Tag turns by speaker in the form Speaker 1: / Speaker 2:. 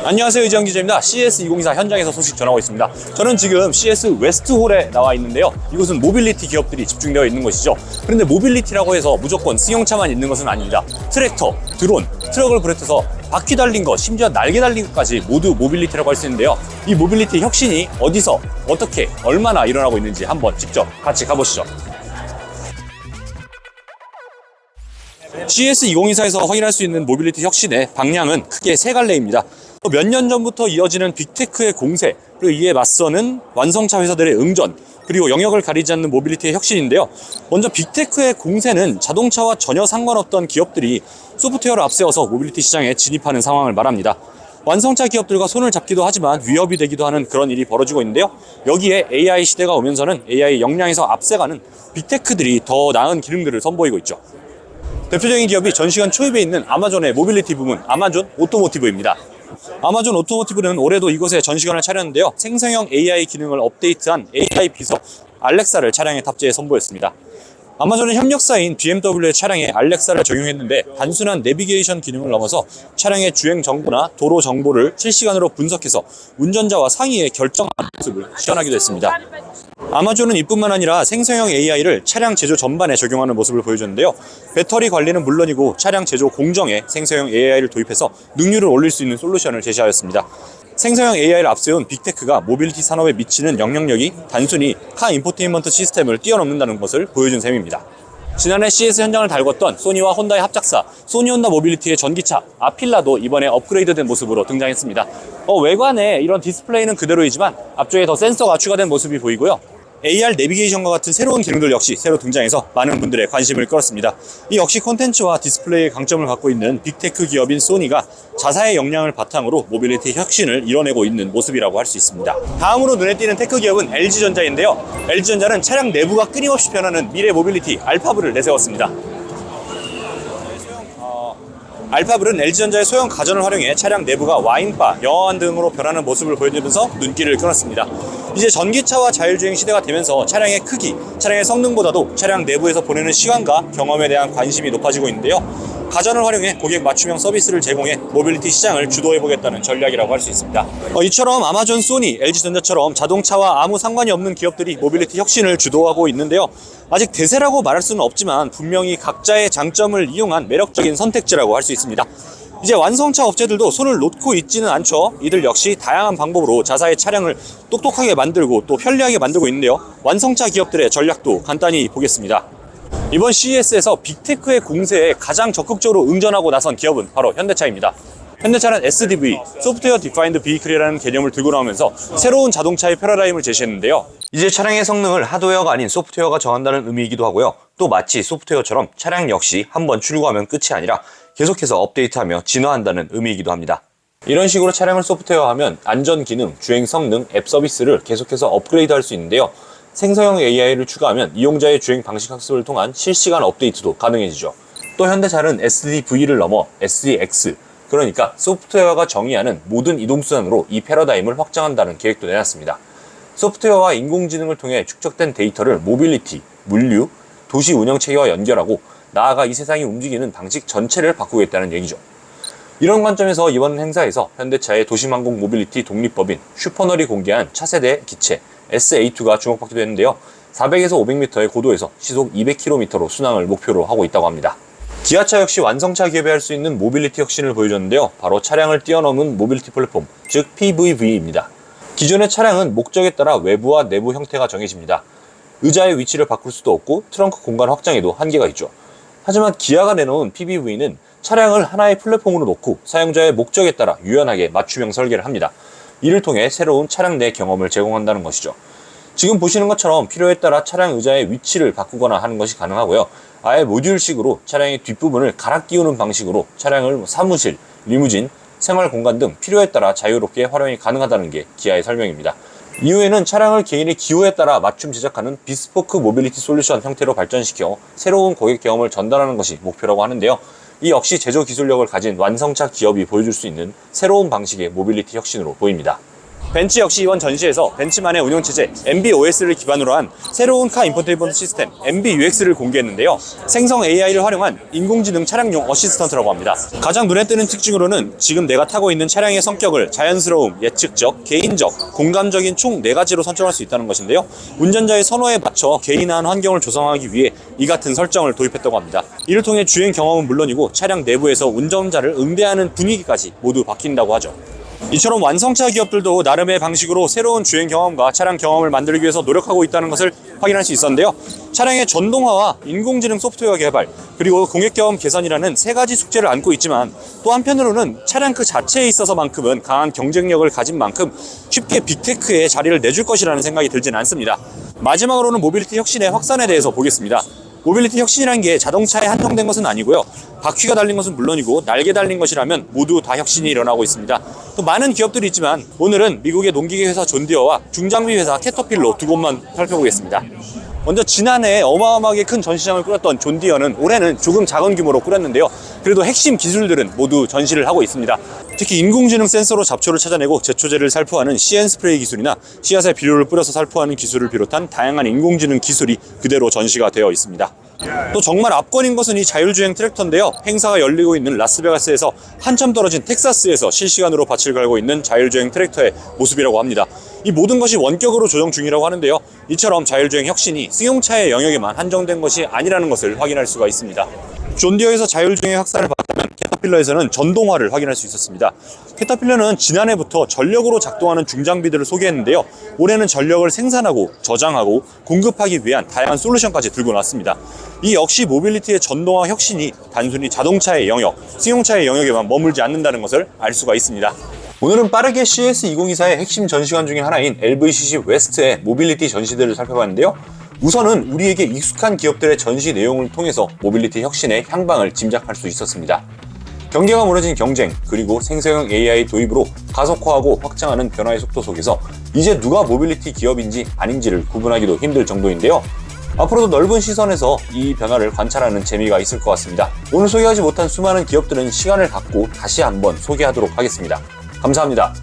Speaker 1: 안녕하세요, 이지영 기자입니다. CES 2024 현장에서 소식 전하고 있습니다. 저는 지금 CES 웨스트홀에 나와 있는데요. 이곳은 모빌리티 기업들이 집중되어 있는 곳이죠. 그런데 모빌리티라고 해서 무조건 승용차만 있는 것은 아닙니다. 트랙터, 드론, 트럭을 비롯해서 바퀴 달린 것, 심지어 날개 달린 것까지 모두 모빌리티라고 할 수 있는데요. 이 모빌리티 혁신이 어디서, 어떻게, 얼마나 일어나고 있는지 한번 직접 같이 가보시죠. CES 2024에서 확인할 수 있는 모빌리티 혁신의 방향은 크게 세 갈래입니다. 몇 년 전부터 이어지는 빅테크의 공세, 그리고 이에 맞서는 완성차 회사들의 응전, 그리고 영역을 가리지 않는 모빌리티의 혁신인데요. 먼저 빅테크의 공세는 자동차와 전혀 상관없던 기업들이 소프트웨어를 앞세워서 모빌리티 시장에 진입하는 상황을 말합니다. 완성차 기업들과 손을 잡기도 하지만 위협이 되기도 하는 그런 일이 벌어지고 있는데요. 여기에 AI 시대가 오면서는 AI 역량에서 앞세가는 빅테크들이 더 나은 기능들을 선보이고 있죠. 대표적인 기업이 전시관 초입에 있는 아마존의 모빌리티 부문 아마존 오토모티브입니다. 아마존 오토모티브는 올해도 이곳에 전시관을 차렸는데요. 생성형 AI 기능을 업데이트한 AI 비서 알렉사를 차량에 탑재해 선보였습니다. 아마존은 협력사인 BMW의 차량에 알렉사를 적용했는데 단순한 내비게이션 기능을 넘어서 차량의 주행 정보나 도로 정보를 실시간으로 분석해서 운전자와 상의에 결정하는 모습을 시연하기도 했습니다. 아마존은 이뿐만 아니라 생성형 AI를 차량 제조 전반에 적용하는 모습을 보여줬는데요. 배터리 관리는 물론이고 차량 제조 공정에 생성형 AI를 도입해서 능률을 올릴 수 있는 솔루션을 제시하였습니다. 생성형 AI를 앞세운 빅테크가 모빌리티 산업에 미치는 영향력이 단순히 카 인포테인먼트 시스템을 뛰어넘는다는 것을 보여준 셈입니다. 지난해 CES 현장을 달궜던 소니와 혼다의 합작사 소니혼다 모빌리티의 전기차 아필라도 이번에 업그레이드된 모습으로 등장했습니다. 외관에 이런 디스플레이는 그대로이지만 앞쪽에 더 센서가 추가된 모습이 보이고요. AR 내비게이션과 같은 새로운 기능들 역시 새로 등장해서 많은 분들의 관심을 끌었습니다. 이 역시 콘텐츠와 디스플레이의 강점을 갖고 있는 빅테크 기업인 소니가 자사의 역량을 바탕으로 모빌리티 혁신을 이뤄내고 있는 모습이라고 할 수 있습니다. 다음으로 눈에 띄는 테크 기업은 LG전자인데요. LG전자는 차량 내부가 끊임없이 변하는 미래 모빌리티 알파블을 내세웠습니다. 알파블은 LG전자의 소형 가전을 활용해 차량 내부가 와인바, 영화관 등으로 변하는 모습을 보여주면서 눈길을 끌었습니다. 이제 전기차와 자율주행 시대가 되면서 차량의 크기, 차량의 성능보다도 차량 내부에서 보내는 시간과 경험에 대한 관심이 높아지고 있는데요. 가전을 활용해 고객 맞춤형 서비스를 제공해 모빌리티 시장을 주도해보겠다는 전략이라고 할 수 있습니다. 이처럼 아마존, 소니, LG전자처럼 자동차와 아무 상관이 없는 기업들이 모빌리티 혁신을 주도하고 있는데요. 아직 대세라고 말할 수는 없지만 분명히 각자의 장점을 이용한 매력적인 선택지라고 할 수 있습니다. 이제 완성차 업체들도 손을 놓고 있지는 않죠. 이들 역시 다양한 방법으로 자사의 차량을 똑똑하게 만들고 또 편리하게 만들고 있는데요. 완성차 기업들의 전략도 간단히 보겠습니다. 이번 CES에서 빅테크의 공세에 가장 적극적으로 응전하고 나선 기업은 바로 현대차입니다. 현대차는 SDV, 소프트웨어 디파인드 비이클이라는 개념을 들고 나오면서 새로운 자동차의 패러다임을 제시했는데요. 이제 차량의 성능을 하드웨어가 아닌 소프트웨어가 정한다는 의미이기도 하고요. 또 마치 소프트웨어처럼 차량 역시 한번 출고하면 끝이 아니라 계속해서 업데이트하며 진화한다는 의미이기도 합니다. 이런 식으로 차량을 소프트웨어하면 안전 기능, 주행 성능, 앱 서비스를 계속해서 업그레이드할 수 있는데요. 생성형 AI를 추가하면 이용자의 주행 방식 학습을 통한 실시간 업데이트도 가능해지죠. 또 현대차는 SDV를 넘어 SDX, 그러니까 소프트웨어가 정의하는 모든 이동수단으로 이 패러다임을 확장한다는 계획도 내놨습니다. 소프트웨어와 인공지능을 통해 축적된 데이터를 모빌리티, 물류, 도시 운영체계와 연결하고 나아가 이 세상이 움직이는 방식 전체를 바꾸겠다는 얘기죠. 이런 관점에서 이번 행사에서 현대차의 도심항공 모빌리티 독립법인 슈퍼널이 공개한 차세대 기체 SA2가 주목받기도 했는데요. 400에서 500m의 고도에서 시속 200km로 순항을 목표로 하고 있다고 합니다. 기아차 역시 완성차 기업이 할 수 있는 모빌리티 혁신을 보여줬는데요. 바로 차량을 뛰어넘은 모빌리티 플랫폼, 즉 PVV입니다. 기존의 차량은 목적에 따라 외부와 내부 형태가 정해집니다. 의자의 위치를 바꿀 수도 없고 트렁크 공간 확장에도 한계가 있죠. 하지만 기아가 내놓은 PVV는 차량을 하나의 플랫폼으로 놓고 사용자의 목적에 따라 유연하게 맞춤형 설계를 합니다. 이를 통해 새로운 차량 내 경험을 제공한다는 것이죠. 지금 보시는 것처럼 필요에 따라 차량 의자의 위치를 바꾸거나 하는 것이 가능하고요. 아예 모듈식으로 차량의 뒷부분을 갈아 끼우는 방식으로 차량을 사무실, 리무진, 생활 공간 등 필요에 따라 자유롭게 활용이 가능하다는 게 기아의 설명입니다. 이후에는 차량을 개인의 기호에 따라 맞춤 제작하는 비스포크 모빌리티 솔루션 형태로 발전시켜 새로운 고객 경험을 전달하는 것이 목표라고 하는데요. 이 역시 제조 기술력을 가진 완성차 기업이 보여줄 수 있는 새로운 방식의 모빌리티 혁신으로 보입니다. 벤츠 역시 이번 전시에서 벤츠만의 운영체제 MB-OS를 기반으로 한 새로운 카 인포테인먼트 시스템 MB-UX를 공개했는데요. 생성 AI를 활용한 인공지능 차량용 어시스턴트라고 합니다. 가장 눈에 띄는 특징으로는 지금 내가 타고 있는 차량의 성격을 자연스러움, 예측적, 개인적, 공감적인 총 4가지로 설정할 수 있다는 것인데요. 운전자의 선호에 맞춰 개인화한 환경을 조성하기 위해 이 같은 설정을 도입했다고 합니다. 이를 통해 주행 경험은 물론이고 차량 내부에서 운전자를 응대하는 분위기까지 모두 바뀐다고 하죠. 이처럼 완성차 기업들도 나름의 방식으로 새로운 주행 경험과 차량 경험을 만들기 위해서 노력하고 있다는 것을 확인할 수 있었는데요. 차량의 전동화와 인공지능 소프트웨어 개발, 그리고 공획 경험 개선이라는 3가지 숙제를 안고 있지만 또 한편으로는 차량 그 자체에 있어서만큼은 강한 경쟁력을 가진 만큼 쉽게 빅테크에 자리를 내줄 것이라는 생각이 들지는 않습니다. 마지막으로는 모빌리티 혁신의 확산에 대해서 보겠습니다. 모빌리티 혁신이라는 게 자동차에 한정된 것은 아니고요. 바퀴가 달린 것은 물론이고 날개 달린 것이라면 모두 다 혁신이 일어나고 있습니다. 또 많은 기업들이 있지만 오늘은 미국의 농기계 회사 존디어와 중장비 회사 캐터필러 두 곳만 살펴보겠습니다. 먼저 지난해 어마어마하게 큰 전시장을 꾸렸던 존디어는 올해는 조금 작은 규모로 꾸렸는데요. 그래도 핵심 기술들은 모두 전시를 하고 있습니다. 특히 인공지능 센서로 잡초를 찾아내고 제초제를 살포하는 CN 스프레이 기술이나 씨앗에 비료를 뿌려서 살포하는 기술을 비롯한 다양한 인공지능 기술이 그대로 전시가 되어 있습니다. 또 정말 압권인 것은 이 자율주행 트랙터인데요. 행사가 열리고 있는 라스베가스에서 한참 떨어진 텍사스에서 실시간으로 밭을 갈고 있는 자율주행 트랙터의 모습이라고 합니다. 이 모든 것이 원격으로 조정 중이라고 하는데요. 이처럼 자율주행 혁신이 승용차의 영역에만 한정된 것이 아니라는 것을 확인할 수가 있습니다. 존디어에서 자율주행의 확산을 봤다면 캐터필러에서는 전동화를 확인할 수 있었습니다. 캐터필러는 지난해부터 전력으로 작동하는 중장비들을 소개했는데요. 올해는 전력을 생산하고 저장하고 공급하기 위한 다양한 솔루션까지 들고 나왔습니다. 이 역시 모빌리티의 전동화 혁신이 단순히 자동차의 영역, 승용차의 영역에만 머물지 않는다는 것을 알 수가 있습니다. 오늘은 빠르게 CES2024의 핵심 전시관 중에 하나인 LVCC 웨스트의 모빌리티 전시들을 살펴봤는데요. 우선은 우리에게 익숙한 기업들의 전시 내용을 통해서 모빌리티 혁신의 향방을 짐작할 수 있었습니다. 경계가 무너진 경쟁, 그리고 생성형 AI 도입으로 가속화하고 확장하는 변화의 속도 속에서 이제 누가 모빌리티 기업인지 아닌지를 구분하기도 힘들 정도인데요. 앞으로도 넓은 시선에서 이 변화를 관찰하는 재미가 있을 것 같습니다. 오늘 소개하지 못한 수많은 기업들은 시간을 갖고 다시 한번 소개하도록 하겠습니다. 감사합니다.